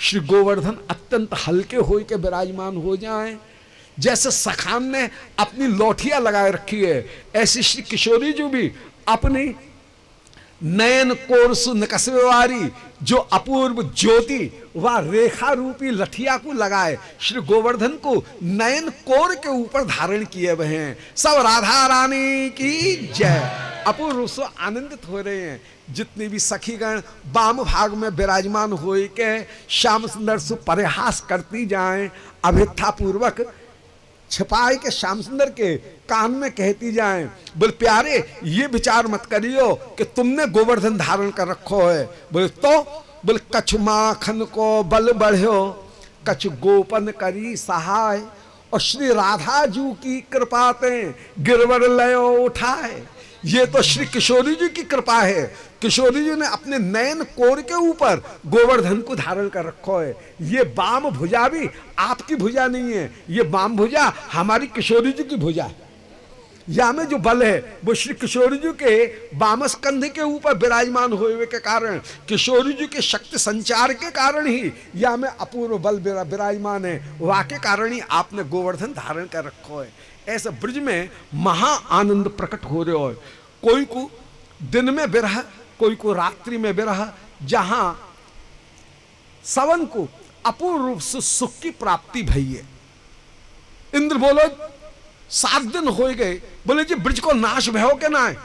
श्री गोवर्धन अत्यंत हल्के हो के विराजमान हो जाएं। जैसे सखान ने अपनी लोठिया लगाए रखी है, ऐसी श्री किशोरी जी भी अपनी नयन कोरसु नकसवेवारी जो अपूर्व ज्योति व रेखा रूपी लठिया को लगाए श्री गोवर्धन को नयन कोर के ऊपर धारण किए हुए हैं। सब राधा रानी की जय। अपूर्व रूप से आनंदित हो रहे हैं। जितनी भी सखीगण वाम भाग में विराजमान हो के श्याम सुंदर से परिहास करती जाएं, अभिथा पूर्वक छिपाए के श्याम सुंदर के कान में कहती जाएं, बोले प्यारे ये विचार मत करियो कि तुमने गोवर्धन धारण कर रखो है। बोले तो बोले कछु माखन को बल बढ़्यो, कछु गोपन करी सहाय, और श्री राधा जू की कृपाते गिरवर लयो उठाए। ये तो श्री किशोरी जी की कृपा है। किशोरी जी ने अपने नयन कोर के ऊपर गोवर्धन को धारण कर रखो है। ये वाम भुजा भी आपकी भुजा नहीं है, ये वाम भुजा हमारी किशोरी जी की भुजा है। या में जो बल है वो श्री किशोरी जी के वाम स्कंध के ऊपर विराजमान हुए के कारण, किशोरी जी के शक्ति संचार के कारण ही या में अपूर्व बल विराजमान है। वाके कारण ही आपने गोवर्धन धारण कर रखो है। ऐसे ब्रज में महा आनंद प्रकट हो रहे हो। कोई को दिन में विरह, कोई को रात्रि में विरह, जहां सवन को अपूर्व रूप से सुख की प्राप्ति भई है। इंद्र बोलो 7 दिन हो गए, बोले जी ब्रज को नाश भयो के ना है।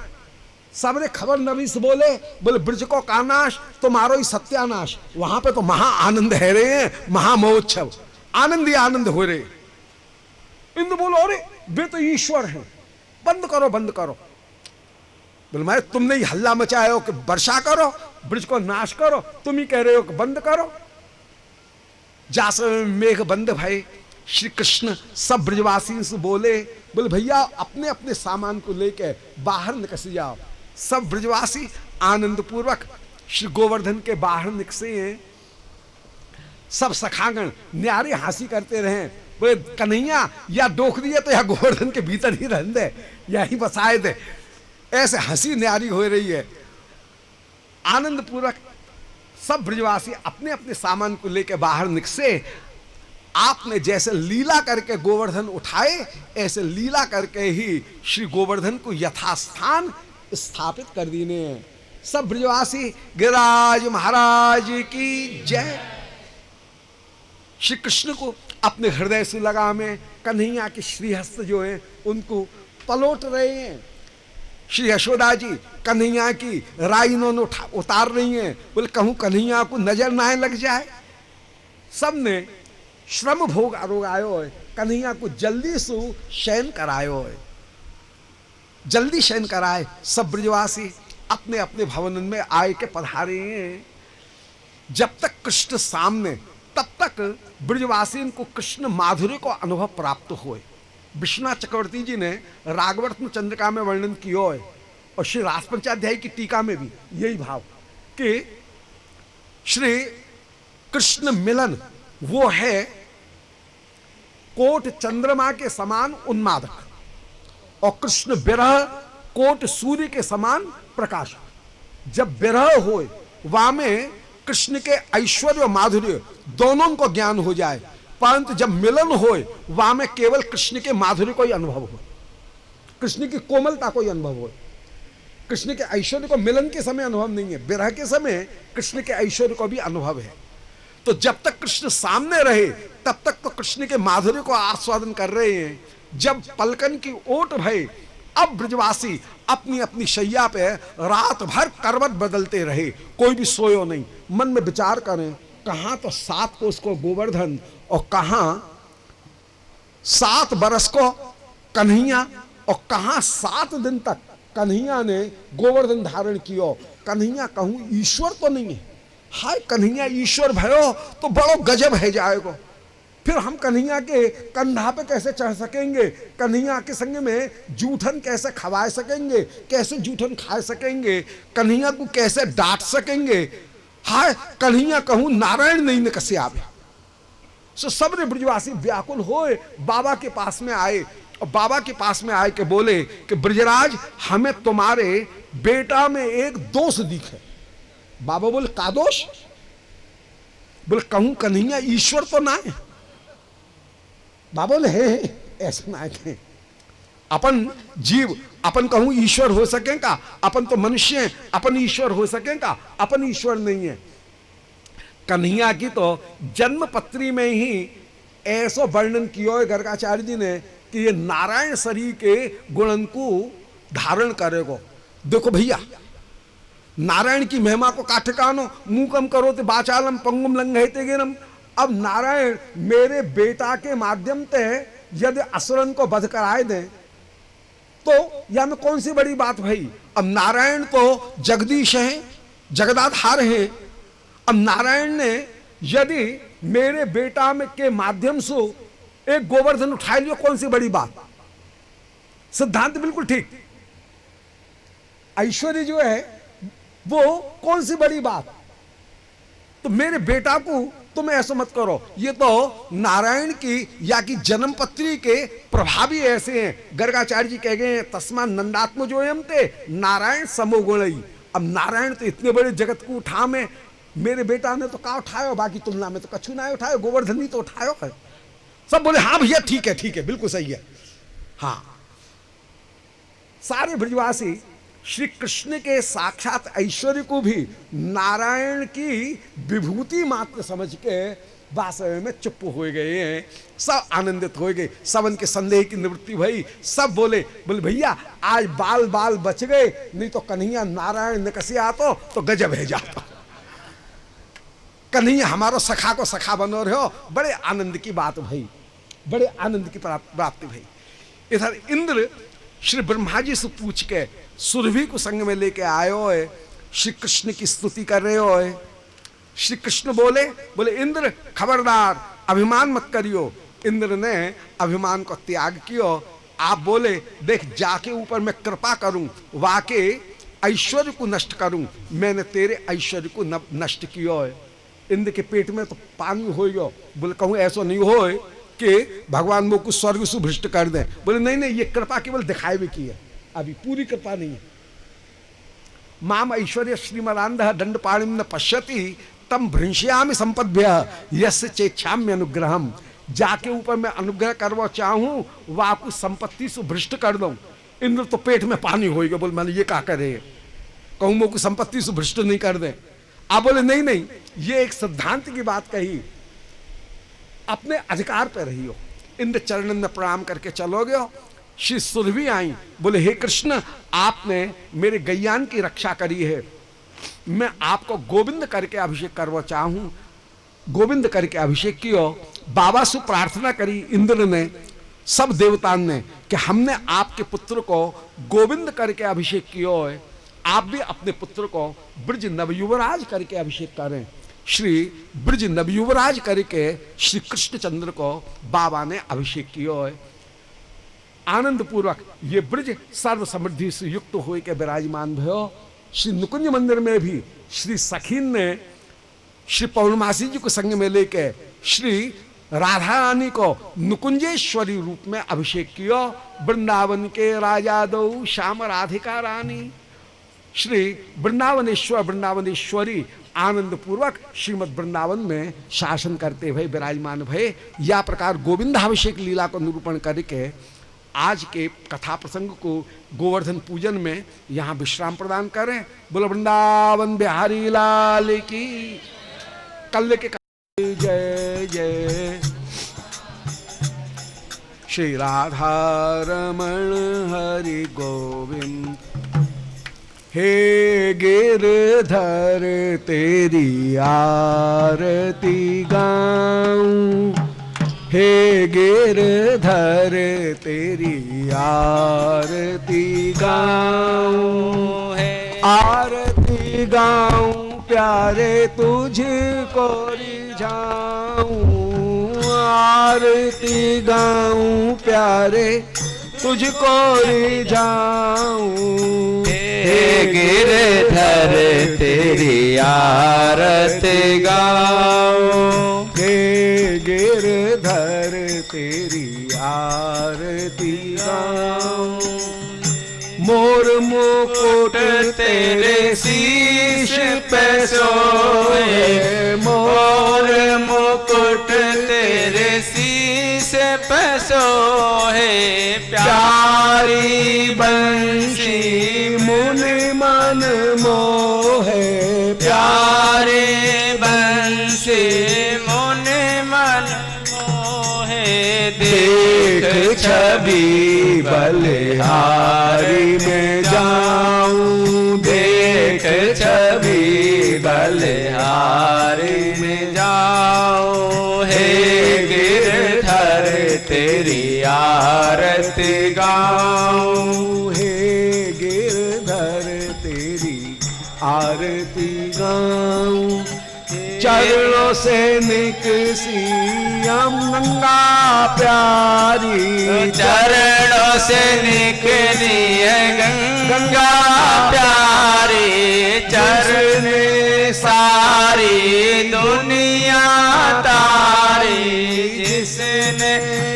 सबने खबर नबी से बोले ब्रज को का नाश, तुम्हारो ही सत्यानाश। वहां पे तो महा आनंद है रहे हैं, महा महोत्सव, आनंद ही आनंद हो रहे। इंद्र बोलो अरे वे तो ईश्वर हैं, बंद करो बंद करो। बोले मैं तुमने ही हल्ला मचाया हो कि वर्षा करो, ब्रज को नाश करो, तुम ही कह रहे हो कि बंद करो। जास मेघ बंद भाई श्री कृष्ण सब ब्रजवासी से बोले भैया अपने अपने सामान को लेकर बाहर निकल जाओ। सब ब्रजवासी आनंद पूर्वक श्री गोवर्धन के बाहर निकसे हैं। सब सखागण न्यारे हंसी करते रहे, बोले कन्हैया या डोक दिए तो या गोवर्धन के भीतर ही रहने दे, यही बसाए दे। ऐसे हंसी न्यारी हो रही है। आनंद पूर्वक सब ब्रजवासी अपने अपने सामान को लेकर बाहर निकसे। आपने जैसे लीला करके गोवर्धन उठाए, ऐसे लीला करके ही श्री गोवर्धन को यथास्थान स्थापित कर दीने। सब ब्रजवासी गिरिराज महाराज की जय। श्री कृष्ण को अपने हृदय से लगा में कन्हैया के श्रीहस्त जो है उनको पलोट रहे हैं। श्री यशोदा जी कन्हैया की राई इन्होंने उतार रही हैं, बोले कहूं कन्हैया को नजर ना लग जाए। सबने श्रम भोग आरोगायो है, कन्हैया को जल्दी से शयन करायो है। जल्दी शयन कराए। सब ब्रजवासी अपने अपने भवन में आए के पधारे हैं। जब तक कृष्ण सामने तब तक ब्रजवासी को कृष्ण माधुर्य को अनुभव प्राप्त हुए। विश्वनाथ चक्रवर्ती जी ने रागवर्त्म चंद्रिका में वर्णन किया है और श्री रासपंचाध्याय की टीका में भी यही भाव कि श्री कृष्ण मिलन वो है कोट चंद्रमा के समान उन्मादक और कृष्ण विरह कोट सूर्य के समान प्रकाशक। जब विरह हो वहां में कृष्ण के ऐश्वर्य और माधुर्य दोनों को ज्ञान हो जाए, परंतु जब मिलन हो वहां में केवल कृष्ण के माधुर्य को ही अनुभव हो, कृष्ण की कोमलता को ही अनुभव हो। कृष्ण के ऐश्वर्य को मिलन के समय अनुभव नहीं है, विरह के समय कृष्ण के ऐश्वर्य को भी अनुभव है। तो जब तक कृष्ण सामने रहे तब तक तो कृष्ण के माधुर्य को आस्वादन कर रहे हैं। जब पलकन की ओट भय, अब ब्रजवासी अपनी अपनी शैया पे रात भर करवट बदलते रहे, कोई भी सोयो नहीं। मन में विचार करें, कहां तो 7 कोस को गोवर्धन और कहां 7 बरस को कन्हैया और कहां 7 दिन तक कन्हैया ने गोवर्धन धारण कियो। कन्हैया कहूं ईश्वर तो नहीं है। हाय कन्हैया ईश्वर भयो तो बड़ो गजब है जाएगो। फिर हम कन्हैया के कंधा पे कैसे चढ़ सकेंगे, कन्हैया के संग में जूठन कैसे खवा सकेंगे, कैसे जूठन खा सकेंगे, कन्हैया को कैसे डांट सकेंगे। हाय कन्हैया कहूं नारायण नहीं न कसे आवे। सो सबने ब्रजवासी व्याकुल होए बाबा के पास में आए और बाबा के पास में आए के बोले कि ब्रजराज हमें तुम्हारे बेटा में एक दोष दिखे। बाबा बोले का दोष? बोले कहूं कन्हैया ईश्वर तो ना है। बाबा बोले है ऐसा ना है। अपन जीव अपन कहूं ईश्वर हो सकेगा, अपन तो मनुष्य हैं, अपन ईश्वर हो सकेगा, अपन ईश्वर नहीं है। कन्हैया की तो जन्म पत्री में ही ऐसा वर्णन किया है गर्गाचार्य जी ने कि ये नारायण शरीर के गुणन को धारण करेगो। देखो भैया, नारायण की महिमा को काठकानो मुकम करो ते बाचालम पंगुम लंघयते गिरम। अब नारायण मेरे बेटा के माध्यम से यदि असुरन को वध कराए दें तो या में कौन सी बड़ी बात भाई। अब नारायण तो जगदीश हैं, जगदाधार हैं। अब नारायण ने यदि मेरे बेटा में के माध्यम से एक गोवर्धन उठा लियो, कौन सी बड़ी बात। सिद्धांत बिल्कुल ठीक। ऐश्वर्य जो है वो कौन सी बड़ी बात। तो मेरे बेटा को तुम ऐसा मत करो। ये तो नारायण की या कि जन्म पत्री के प्रभावी ऐसे हैं। गर्गाचार्य जी कह गए हैं तस्मा नंदात्म जो एम ते नारायण समोगुणई। अब नारायण तो इतने बड़े जगत को उठा में, मेरे बेटा ने तो क्या उठायो, बाकी तुलना में तो कछु ना उठायो, गोवर्धन ही तो उठायो है। सब बोले हाँ भैया ठीक है, ठीक है, बिल्कुल सही है। हाँ, सारे ब्रजवासी श्री कृष्ण के साक्षात ऐश्वर्य को भी नारायण की विभूति मात्र समझ के वास्तव में चुप हो गए हैं। सब आनंदित हो गए, सब उनके संदेह की निवृत्ति भई। सब बोले भैया आज बाल बाल बच गए, नहीं तो कन्हैया नारायण निकसी आतो तो गजब है जाता। कन्हैया हमारो सखा को सखा बनो रहे हो। बड़े आनंद की बात भाई, बड़े आनंद की प्राप्ति भाई। इधर इंद्र श्री ब्रह्मा जी से पूछ के सुरभि को संग में लेके आयो है, श्री कृष्ण की स्तुति कर रहे हो है। श्री कृष्ण बोले इंद्र खबरदार, अभिमान मत करियो। इंद्र ने अभिमान को त्याग कियो। आप बोले देख जाके ऊपर मैं कृपा करूं, वाके ऐश्वर्य को नष्ट करूं। मैंने तेरे ऐश्वर्य को नष्ट किया है। इंद्र के पेट में तो पानी हो गयो। बोले कहूं ऐसा नहीं हो कि भगवान वो कुछ स्वर्ग से भ्रष्ट कर दें। बोले नहीं नहीं, ये कृपा केवल दिखाए भी की है, अभी पूरी कृपा नहीं है। माम ऐश्वर्य श्रीमदांध दंड पाणिम न पश्यति तम भ्रंश्यामि संपद्भ्य यस्य चेच्छाम्य अनुग्रहम। जाके ऊपर मैं अनुग्रह करवा चाहूं, वह कुछ संपत्ति से भ्रष्ट कर दूं। इंद्र तो पेट में पानी हो गया। बोले मैंने ये क्या करे, कहूं वो कुछ संपत्ति से भ्रष्ट नहीं कर दे। आप बोले नहीं नहीं, ये एक सिद्धांत की बात कही, अपने अधिकार पर रही हो। इंद्र चरणन में प्रणाम करके चलोगे। श्री सुरभि आई, बोले हे कृष्ण आपने मेरे गैयान की रक्षा करी है, मैं आपको गोविंद करके अभिषेक करवा चाहूं। गोविंद करके अभिषेक कियो। बाबा से प्रार्थना करी इंद्र ने, सब देवताओं ने, कि हमने आपके पुत्र को गोविंद करके अभिषेक किया है, आप भी अपने पुत्र को ब्रज नवयुवराज करके अभिषेक करें। श्री ब्रज नवयुवराज करके श्री कृष्णचंद्र को बाबा ने अभिषेक किया है। आनंद पूर्वक ये ब्रज सर्व समृद्धि से युक्त हो के विराजमान भयो। श्री नुकुंज मंदिर में भी श्री सखीन ने श्री पौर्णमासी जी को संग में लेके श्री राधा रानी को नुकुंजेश्वरी रूप में अभिषेक किया। वृंदावन के राजा दो श्याम राधिका रानी। श्री वृंदावनेश्वर वृंदावनेश्वरी आनंद पूर्वक श्रीमद वृंदावन में शासन करते भय विराजमान भय। या प्रकार गोविंदाभिषेक लीला को निरूपण करके आज के कथा प्रसंग को गोवर्धन पूजन में यहाँ विश्राम प्रदान करें। बोलो वृंदावन बिहारी लाल की कल्ले के जय जय। श्री राधा रमण हरि गोविंद। हे गिरधर तेरी आरती गाऊं, हे गिरधर तेरी आरती गाऊं, आरती गाऊं प्यारे तुझको रिझाऊं, आरती गाऊं प्यारे तुझको रिझाऊं। हे गिरधर तेरी आरती गाऊं, हे गिरधर तेरी आरती गाऊं। मोर मुकुट तेरे शीश पे सोए, मोर सोहे प्यारी बंसी मुनि मन मोहे प्यारे बंसी मुनि मन मोहे देख छवि बलिहारी में जाऊं देख छवि बलिहारी में जाओ हे गिरधर तेरी आरती गाऊं हे गिरधर तेरी आरती गाऊं चरणों से निकसी गंगा प्यारी चरणों से निकली है गंगा प्यारी चरण सारी दुनिया तारी जिसने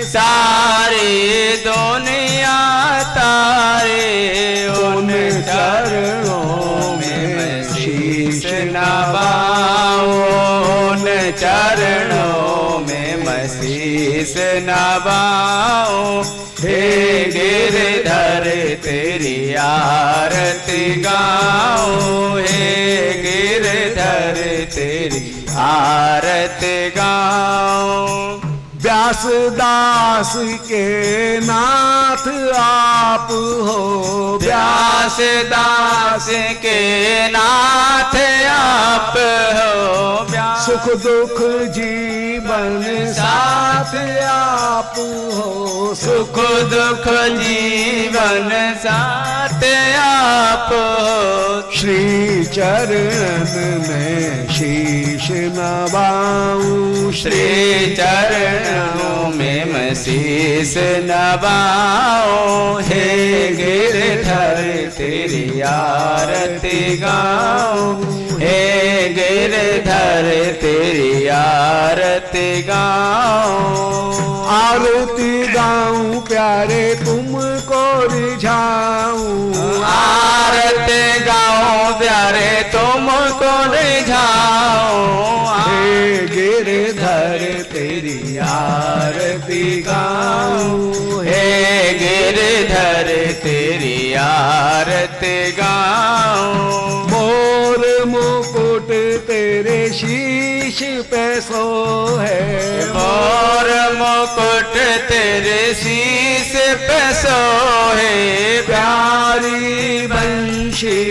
सारी दुनिया तारी उन चरणों में शीश नवाऊं उन चरणों में शीश नवाऊं हे गिरधर तेरी आरती गाऊं हे गिरधर तेरी आरती गाऊं व्यास दास के नाथ आप हो व्यास दास के नाथ आप हो सुख दुख जीवन साथ आप हो सुख दुख जीवन साथ आप हो श्री चरण में शीश नवाऊं श्री चरणों में मैं शीश नवाऊं हे गिरधर तेरी आरती गाऊं हे गिरधर तेरी आरती गाऊं आरती गाऊं प्यारे तुमको रिझाऊं आरती गाऊं प्यारे तुमको रिझाऊं हे गिरधर तेरी आरती गाऊं हे गिरधर तेरी आरती गाऊं मोर मुकुट तेरे शीश पे सोहे मोर मुकुट तेरे शीश पे सोहे प्यारी बंशी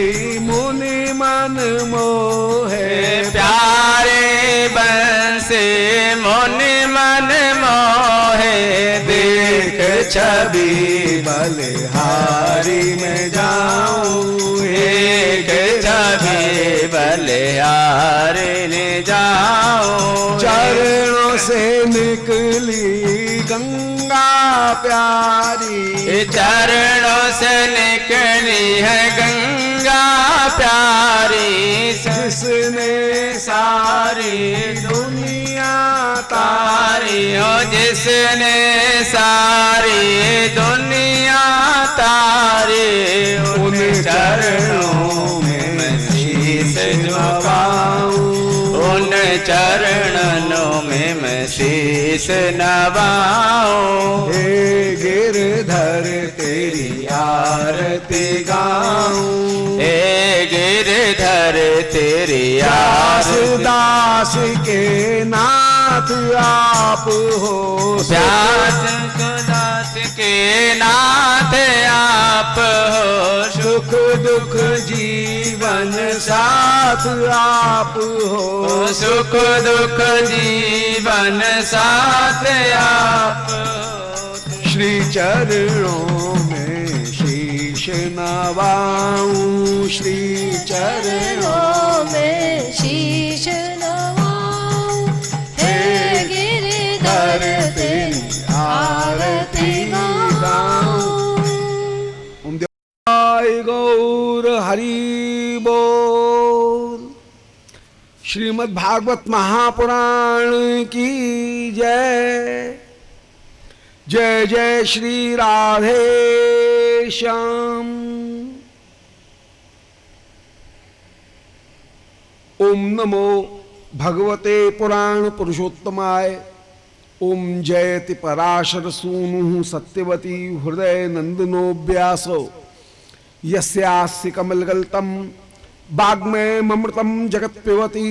मुनि मन मोहे प्यारे बंसी मुनि मन मोहे देख छवि बलिहारी में जाऊं एक छवि बलिहारी ने जाओ चरणों से निकली गंगा प्यारी चरणों से निकली है गंगा प्यारी जिसने सारी दुनिया तारी हो जिसने सारी दुनिया तारी उन चरणों में शीश झुकाऊं उन चरणों में मैं शीश नवाऊं हे गिरधर तेरी आरती गाऊं हे गिरधर तेरी दास आरती दास के नाथ आप हो व्यास दास के नाथ आप हो सुख दुख जीवन साथ आप हो सुख दुख जीवन साथ आप श्री चरणों में शीश नवाऊं श्री चरणों में शीश नवाऊं हे गिरधर तेरी आरती गाऊं जय गौर हरि बोल। श्रीमद् भागवत महापुराण की जय। जय जय श्री राधे श्याम। ओम नमो भगवते पुराण पुरुषोत्तमाय। ओम जयति पराशर सूनु सत्यवती हृदय नंदनो व्यासो यस्यास्य कमलगल्तम वाग्मय ममृतम जगत पिबती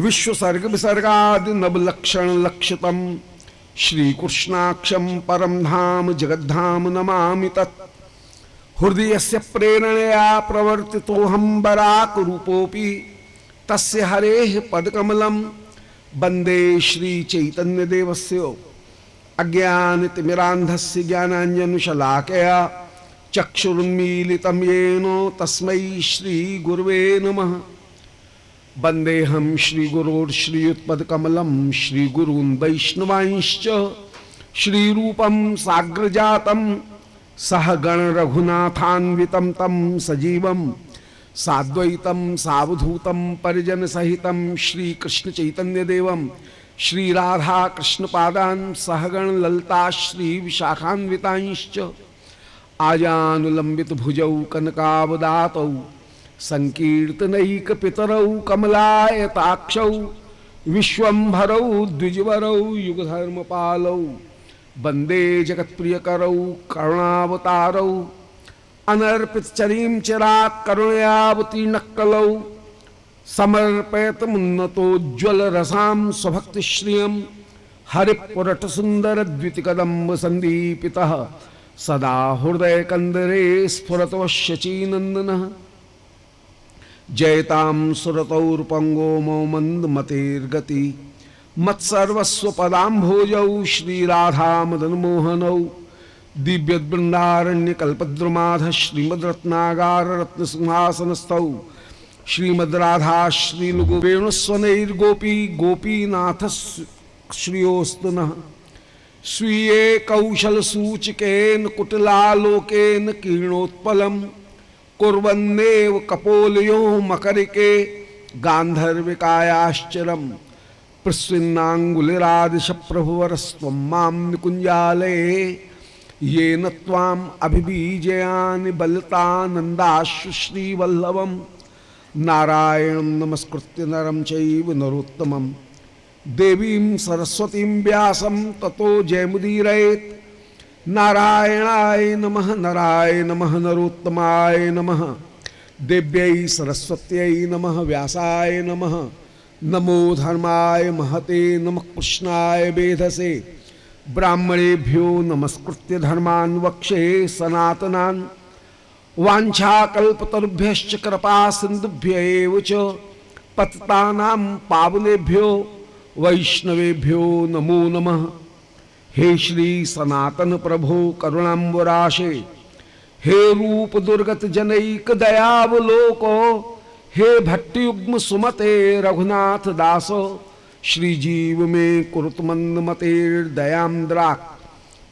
विश्वसर्ग विसर्गादि नवलक्षण लक्षितम श्रीकृष्णाक्षम परम धाम जगद्धाम नमामि तत् हृदयस्य प्रेरणया प्रवर्तितोऽहं बराक रूपोऽपि तस्य हरेः पदकमलं वन्दे श्री चैतन्य देवस्य अज्ञानतिमिरान्धस्य ज्ञानाञ्जनशलाकया चक्षुरुन्मीलितं येन तस्मै श्री गुरुवे नमः। वन्देऽहं श्रीगुरोर्श्रीयुत्पदकमलं श्रीगुरून् वैष्णवांश्च श्रीरूपं साग्रजातं सहगण रघुनाथान्वितं तं सजीवं साद्वैतं सावधूतं परिजन सहितं श्रीकृष्ण चैतन्य देवं श्रीराधा कृष्णपादान् सहगण ललिता श्री विशाखान्वितांश्च आजानुलंबित भुजौ कनकावदातौ संकीर्तनैक पितरौ कमलायताक्षौ विश्वंभरौ द्विजवरौ युगधर्मपालौ वंदे जगत्प्रियकरौ करुणावतारौ अनर्पितचरीं चिरात् करुणयावतीर्णक्कलौ समर्पयतमुन्नतोज्ज्वलरसां स्वभक्तिश्रियं हरिपुरटसुन्दर द्वितिकदम्ब सन्दीपितः सदा हृदयकन्दरे स्फुरतवश्यचीनन्दनः जयतां सुरतौर्पंगो मौमन्दमतेर्गति मत्सर्वस्व पदाम्भोजौ श्रीराधा मदन मोहनौ दिव्यवृंदारण्यकल्पद्रुमाध श्रीमद्रत्नागार रत्नसिंहासनस्थौ श्रीमद्राधा श्रीलुगुवेणुस्वनैर्गोपी गोपीनाथ श्रियोस्तु नः स्वीये कौशलसूचिकेन कुटिलालोकेन किरणोत्पलम् कुर्वन्नेव कपोलयो मकरिके गान्धर्विकायाश्चरम् प्रस्विन्नाङ्गुलिरादिश प्रभुवरस्त्वं मां निकुञ्जालये येन त्वाम् अभिबीजयानि बलितानन्दाश्रु श्रीवल्लभं नारायणं नमस्कृत्य नरं चैव नरोत्तमं देवीं सरस्वतीं व्यासं ततो जयमुदीरयेत् नारायणाय नमः नरोत्तमाय नमः देव्यै सरस्वत्यै नमः व्यासाय नमः नमो धर्माय महते नमः कृष्णाय वेधसे ब्राह्मणेभ्यो नमस्कृत्य धर्मान् वक्षे सनातनान् वाञ्छाकल्पतरुभ्यश्च कृपा सिन्धुभ्य एव च पतितानां पावनेभ्यो वैष्णवेभ्यो नमो नमः। हे श्री सनातन प्रभो करुणाम्बुराशे हे रूप दुर्गत जनैक दयावलोको हे भट्टयुग्म सुमते रघुनाथ दासो श्रीजीव में कुरुत मंद मतेर्दयाद्राक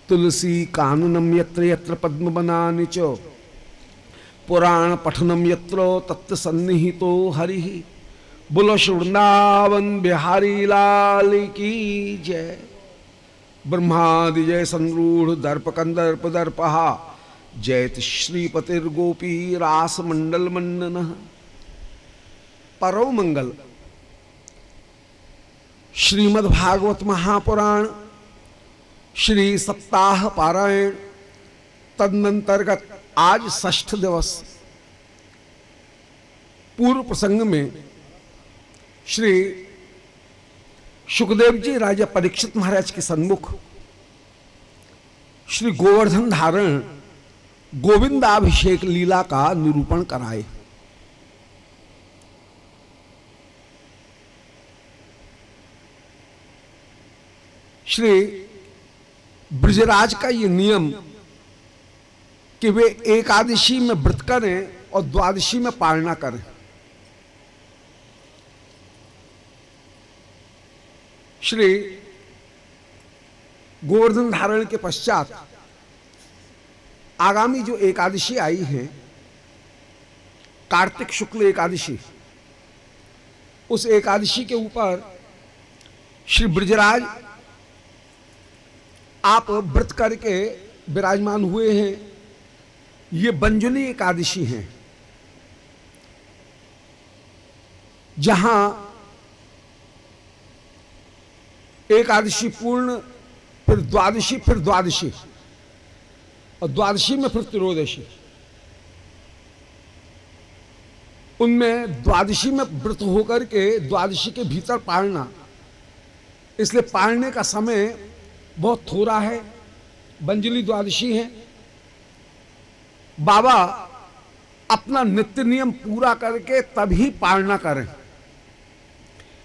तुलसी काननम यत्र यत्र पद्मवनानि च पुराण पठनम यत्र तत्र सन्निहितो हरिः बोलो वृंदावन बिहारी लाल की जय। ब्रह्मादि जय संरूढ़ दर्प कंदर्प दर्पहा जयत श्रीपतिर्गोपी रास मंडल मंडन। परौ मंगल श्रीमद्भागवत महापुराण श्री सप्ताह पारायण तदनंतर्गत आज षष्ठ दिवस पूर्व प्रसंग में श्री सुखदेव जी राजा परीक्षित महाराज के सन्मुख श्री गोवर्धन धारण गोविंदाभिषेक लीला का निरूपण कराए। श्री ब्रजराज का ये नियम कि वे एकादशी में व्रत करें और द्वादशी में पालना करें। श्री गोवर्धन धारण के पश्चात आगामी जो एकादशी आई है कार्तिक शुक्ल एकादशी, उस एकादशी के ऊपर श्री ब्रजराज आप व्रत करके विराजमान हुए हैं। ये बंजुली एकादशी है जहां एकादशी पूर्ण, फिर द्वादशी, फिर द्वादशी, और द्वादशी में फिर त्रयोदशी। उनमें द्वादशी में व्रत होकर के द्वादशी के भीतर पालना, इसलिए पालने का समय बहुत थोड़ा है। बंजली द्वादशी है। बाबा अपना नित्य नियम पूरा करके तभी पालना करें।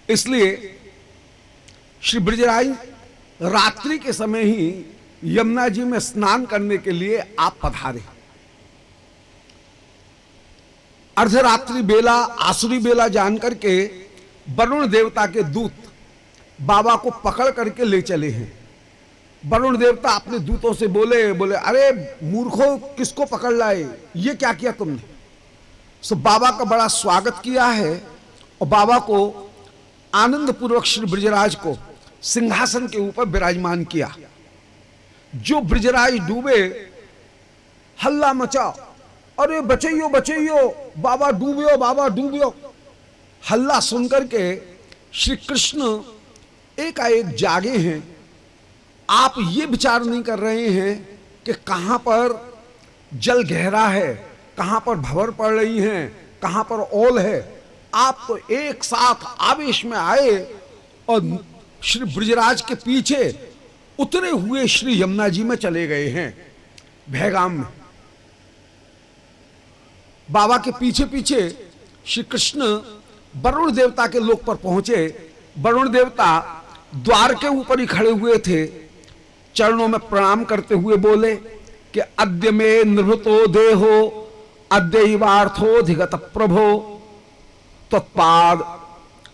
इसलिए श्री ब्रजराज रात्रि के समय ही यमुना जी में स्नान करने के लिए आप पधारे। अर्धरात्रि बेला, आसुरी बेला जानकर के वरुण देवता के दूत बाबा को पकड़ करके ले चले हैं। वरुण देवता अपने दूतों से बोले अरे मूर्खों, किसको पकड़ लाए, ये क्या किया तुमने? सो बाबा का बड़ा स्वागत किया है और बाबा को आनंद पूर्वक श्री ब्रजराज को सिंहासन के ऊपर विराजमान किया। जो ब्रजराज डूबे, हल्ला मचा, अरे बचैयो बचैयो, बाबा डूबियो, बाबा डूबियो। हल्ला सुनकर के श्री कृष्ण एकाएक जागे हैं। आप ये विचार नहीं कर रहे हैं कि कहां पर जल गहरा है, कहां पर भंवर पड़ रही हैं, कहां पर ओल है। आप तो एक साथ आवेश में आए और श्री ब्रजराज के पीछे उतरे हुए श्री यमुना जी में चले गए हैं, भैगाम में। बाबा के पीछे पीछे श्री कृष्ण वरुण देवता के लोक पर पहुंचे। वरुण देवता द्वार के ऊपर ही खड़े हुए थे। चरणों में प्रणाम करते हुए बोले कि अद्य में निवृतो देहो अद्यैवार्थोधिगत प्रभो तत्पाद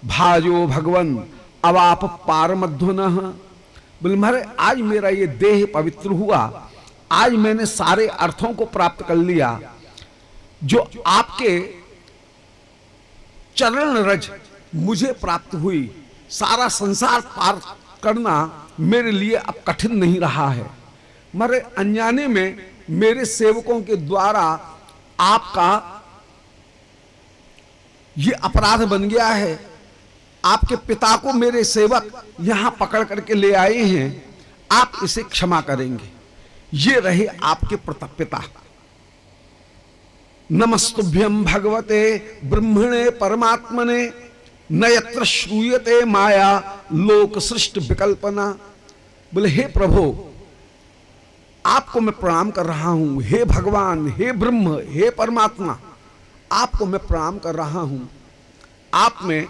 भाजो भगवन अवाप पारमध्वनः। बोले महाराज, आज मेरा ये देह पवित्र हुआ, आज मैंने सारे अर्थों को प्राप्त कर लिया। जो आपके चरण रज मुझे प्राप्त हुई, सारा संसार पार करना मेरे लिए अब कठिन नहीं रहा है। मरे अनजाने में मेरे सेवकों के द्वारा आपका ये अपराध बन गया है। आपके पिता को मेरे सेवक यहां पकड़ करके ले आए हैं, आप इसे क्षमा करेंगे। ये रहे आपके पिता। नमस्तुभ्यं भगवते ब्रह्मणे परमात्मने न यत्र श्रूयते माया लोक सृष्टि विकल्पना। बोले हे प्रभु, आपको मैं प्रणाम कर रहा हूं। हे भगवान, हे ब्रह्म, हे परमात्मा, आपको मैं प्रणाम कर रहा हूं। आप में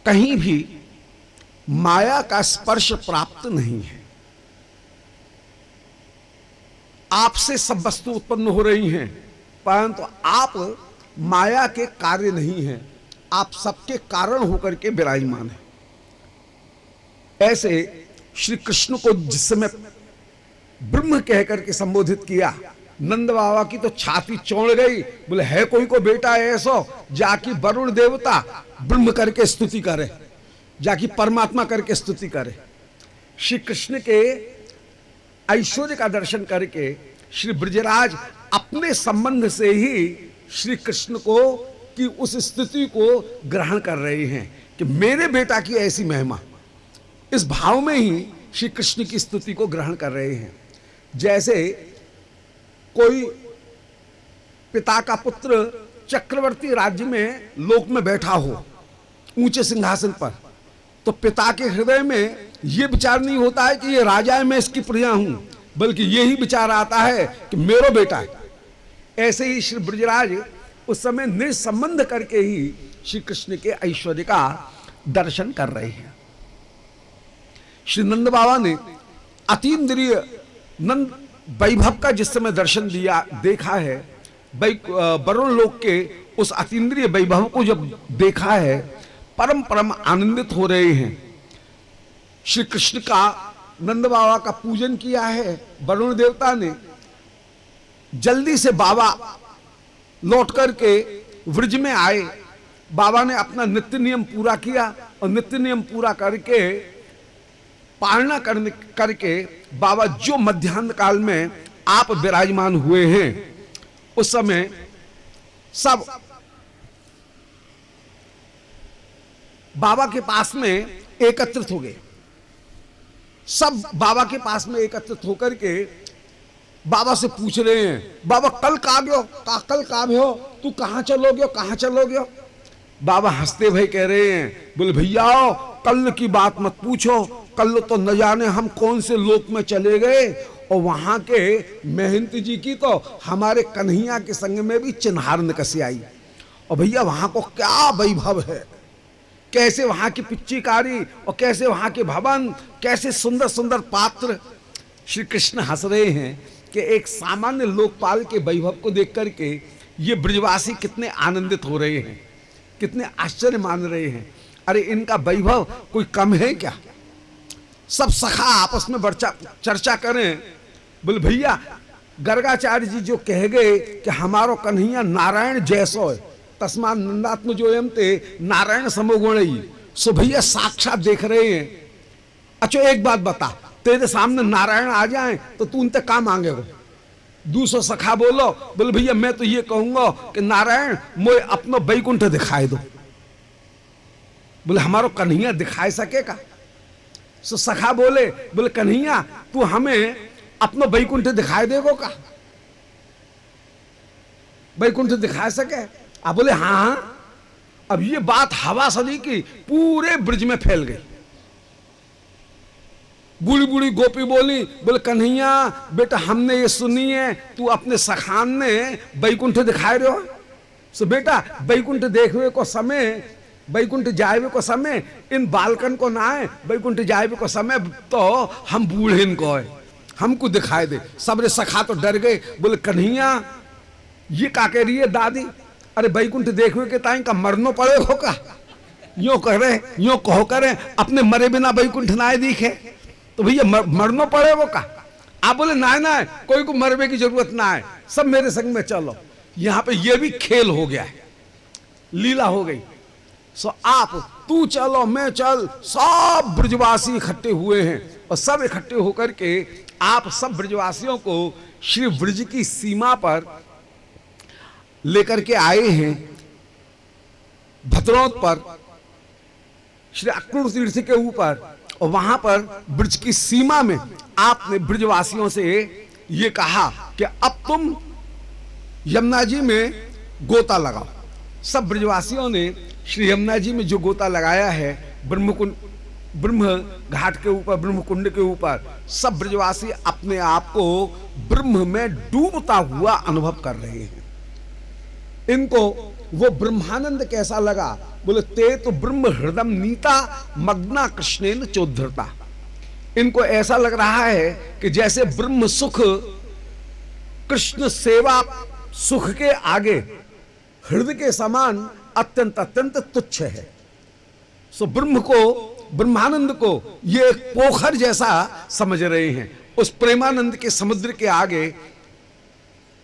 कहीं भी माया का स्पर्श प्राप्त नहीं है। आपसे सब वस्तु उत्पन्न हो रही हैं, परंतु आप माया के कार्य नहीं हैं। आप सबके कारण होकर के विराजमान हैं। ऐसे श्री कृष्ण को जिस समय ब्रह्म कहकर के संबोधित किया, नंद बाबा की तो छाती चौड़ गई। बोले है कोई को बेटा ऐसो जाकि वरुण देवता ब्रह्म करके स्तुति करे, जाकि परमात्मा करके स्तुति करे। श्री कृष्ण के ऐश्वर्य का दर्शन करके श्री ब्रजराज अपने संबंध से ही श्री कृष्ण को की उस स्थिति को ग्रहण कर रहे हैं कि मेरे बेटा की ऐसी महिमा। इस भाव में ही श्री कृष्ण की स्तुति को ग्रहण कर रहे हैं। जैसे कोई पिता का पुत्र चक्रवर्ती राज्य में लोक में बैठा हो ऊंचे सिंहासन पर, तो पिता के हृदय में यह विचार नहीं होता है कि ये राजा है, मैं इसकी प्रजा हूं, बल्कि यही विचार आता है कि मेरा बेटा है। ऐसे ही श्री ब्रजराज उस समय निसंबंध करके ही श्री कृष्ण के ऐश्वर्य का दर्शन कर रहे हैं। श्री नंद बाबा ने अतीन्द्रिय नंद वैभव का जिस समय दर्शन दिया देखा है, वरुण लोक के उस अतीन्द्रिय वैभव को जब देखा है, परम परम आनंदित हो रहे हैं। श्री कृष्ण का नंद बाबा का पूजन किया है वरुण देवता ने। जल्दी से बाबा लौट करके व्रज में आए। बाबा ने अपना नित्य नियम पूरा किया और नित्य नियम पूरा करके पालना करके बाबा जो मध्याह्न काल में आप विराजमान हुए हैं, उस समय सब बाबा के पास में एकत्रित हो गए, सब बाबा के पास में एकत्रित होकर के बाबा से पूछ रहे हैं, बाबा कल कहाँ गयो, कल कहाँ हो, तू कहाँ चलोगे, कहाँ चलोगे? बाबा हंसते भाई कह रहे हैं, बोले भैया कल की बात मत पूछो, कल तो न जाने हम कौन से लोक में चले गए, और वहां के महंत जी की तो हमारे कन्हैया के संग में भी चिन्हार निकसी आई। और भैया वहां को क्या वैभव है, कैसे वहां की पिच्चीकारी और कैसे वहां के भवन, कैसे सुंदर सुंदर पात्र। श्री कृष्ण हंस रहे हैं कि एक सामान्य लोकपाल के वैभव को देख करके ये ब्रजवासी कितने आनंदित हो रहे हैं, कितने आश्चर्य मान रहे हैं। अरे इनका वैभव कोई कम है क्या? सब सखा आपस में चर्चा करें, बोले भैया गर्गाचार्य जी जो कह गए कि हमारो कन्हैया नारायण जैसो है, तस्मा नंदात्म जो एम ते नारायण समोगुण, सो भैया साक्षात देख रहे हैं। अच्छा एक बात बता, तेरे सामने नारायण आ जाए तो तू उनसे क्या मांगेगा? दूसरा सखा बोलो, बोले भैया मैं तो ये कहूंगा कि नारायण मोए अपना बैकुंठ दिखाई दो। बोले हमारो कन्हैया दिखाई सकेगा? सो सखा बोले कन्हैया तू हमें अपना बैकुंठ दिखाई देगो का? बैकुंठ दिखाई सके? आप बोले हाँ। अब ये बात हवा सदी की पूरे ब्रज में फैल गई। बूढ़ी बूढ़ी गोपी बोली, बोले कन्हैया बेटा हमने ये सुनी है तू अपने सखान ने बैकुंठ दिखाए रहे हो। सो बेटा बैकुंठ देखवे को समय, बैकुंठ जाए को समय इन बालकन को ना है, बैकुंठ जाए को समय तो हम बूढ़े इनको है, हमको दिखाई दे। सबरे सखा तो डर गए, बोले कन्हैया ये का कह रही है दादी? अरे बैकुंठ देखवे के टाइम का मरनो पड़े हो का? यो कह रहे, यो कहो करे अपने मरे बिना बैकुंठ ना दिखे तो भैया मरनो पड़े वो का? आप बोले ना ना कोई को मरने की जरूरत ना है, सब मेरे संग में चलो। यहां पे ये भी खेल हो गया है, लीला हो गई। सो आप तू चलो मैं चल, सब ब्रजवासी इकट्ठे हुए हैं और सब इकट्ठे होकर के आप सब ब्रजवासियों को श्री ब्रज की सीमा पर लेकर के आए हैं। भद्रौत पर श्री अक्रूर तीर्थ के ऊपर, और वहां पर ब्रज की सीमा में आपने ब्रजवासियों से ये कहा कि अब तुम यमुना जी में गोता लगाओ। सब ब्रजवासियों ने श्री यमुना जी में जो गोता लगाया है ब्रह्म घाट के ऊपर, ब्रह्म कुंड के ऊपर, सब ब्रजवासी अपने आप को ब्रह्म में डूबता हुआ अनुभव कर रहे हैं। इनको वो ब्रह्मानंद कैसा लगा? बोले ते तो ब्रह्म हृदय नीता मग्ना कृष्णेन चोद्धृता। इनको ऐसा लग रहा है कि जैसे ब्रह्म सुख कृष्ण सेवा सुख के आगे हृदय के समान अत्यंत अत्यंत तुच्छ है। सो ब्रह्म को, ब्रह्मानंद को ये एक पोखर जैसा समझ रहे हैं, उस प्रेमानंद के समुद्र के आगे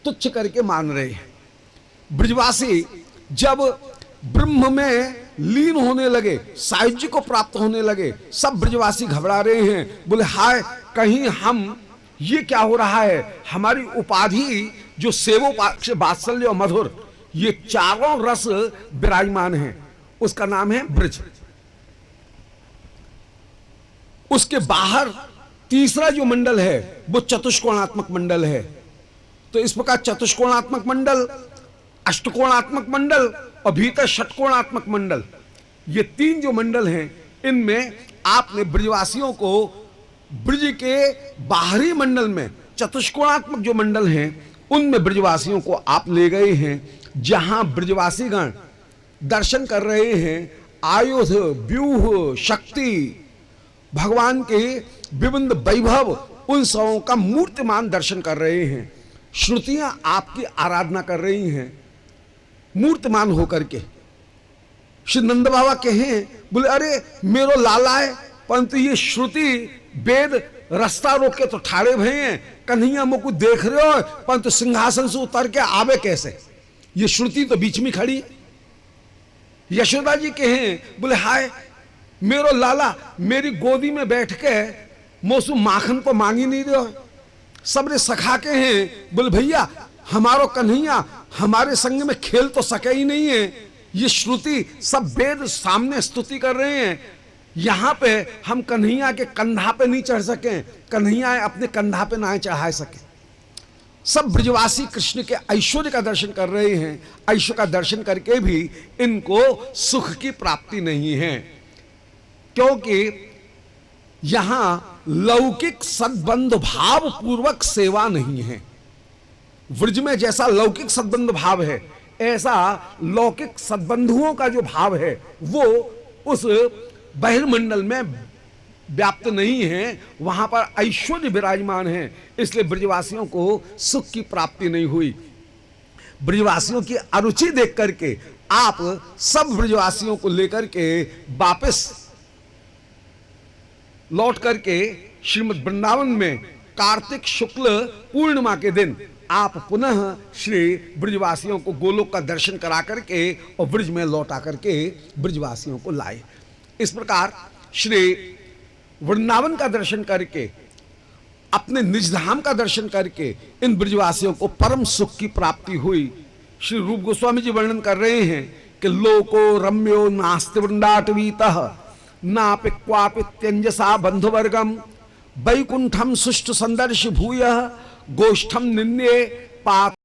तुच्छ करके मान रहे हैं। ब्रजवासी जब ब्रह्म में लीन होने लगे, सायुज्य को प्राप्त होने लगे, सब ब्रजवासी घबरा रहे हैं। बोले हाय कहीं हम, ये क्या हो रहा है? हमारी उपाधि जो सेवो वात्सल्य और मधुर, ये चारों रस विराजमान हैं, उसका नाम है ब्रज। उसके बाहर तीसरा जो मंडल है वो चतुष्कोणात्मक मंडल है। तो इस प्रकार चतुष्कोणात्मक मंडल, अष्टकोणात्मक मंडल और भीतर षटकोणात्मक मंडल, ये तीन जो मंडल हैं, इनमें आपने ब्रजवासियों को ब्रज के बाहरी मंडल में चतुष्कोणात्मक जो मंडल हैं उनमें ब्रजवासियों को आप ले गए हैं, जहां ब्रजवासीगण दर्शन कर रहे हैं आयुध, व्यूह, शक्ति, भगवान के विभिन्न वैभव, उन सबों का मूर्तिमान दर्शन कर रहे हैं। श्रुतियां आपकी आराधना कर रही हैं मूर्तिमान होकर के। श्री नंद बाबा कहें, बोले अरे मेरो लाला है, परंतु ये श्रुति वेद रास्ता रोक के तो ठाड़े भये हैं, कन्हैया मुझको देख रहे हो परंतु सिंहासन से उतर के आवे कैसे? ये श्रुति तो बीच में खड़ी है। यशोदा जी कहें, बोले हाय मेरो लाला मेरी गोदी में बैठ के मोसू माखन को मांगी नहीं रहे हो। सबरे सखा के हैं, बोले भैया हमारो कन्हैया हमारे संग में खेल तो सके ही नहीं है। ये श्रुति सब वेद सामने स्तुति कर रहे हैं, यहां पे हम कन्हैया के कंधा पे नहीं चढ़ सके, कन्हैया अपने कंधा पे ना चढ़ा सके। सब ब्रजवासी कृष्ण के ऐश्वर्य का दर्शन कर रहे हैं, ऐश्वर्य का दर्शन करके भी इनको सुख की प्राप्ति नहीं है, क्योंकि यहां लौकिक सद्बंध भाव पूर्वक सेवा नहीं है। व्रज में जैसा लौकिक सद्बंध भाव है, ऐसा लौकिक सद्बंधुओं का जो भाव है वो उस बहिर्मंडल में व्याप्त नहीं है, वहां पर ऐश्वर्य विराजमान है, इसलिए ब्रजवासियों को सुख की प्राप्ति नहीं हुई। ब्रजवासियों की अरुचि देख करके आप सब ब्रजवासियों को लेकर के वापस लौट करके श्रीमद् वृंदावन में कार्तिक शुक्ल पूर्णिमा के दिन आप पुनः श्री ब्रजवासियों को गोलोक का दर्शन करा करके और ब्रज में लौटा करके ब्रजवासियों को लाए। इस प्रकार श्री वृंदावन का दर्शन करके, अपने निज धाम का दर्शन करके इन ब्रजवासियों को परम सुख की प्राप्ति हुई। श्री रूप गोस्वामी जी वर्णन कर रहे हैं कि लोको रम्यो नास्ति वृंदाटवीतः नापि क्वापि त्यंजसा बंधुवर्गम वैकुंठम सुष्टु संदर्श भूय गोष्ठम निन्ये पात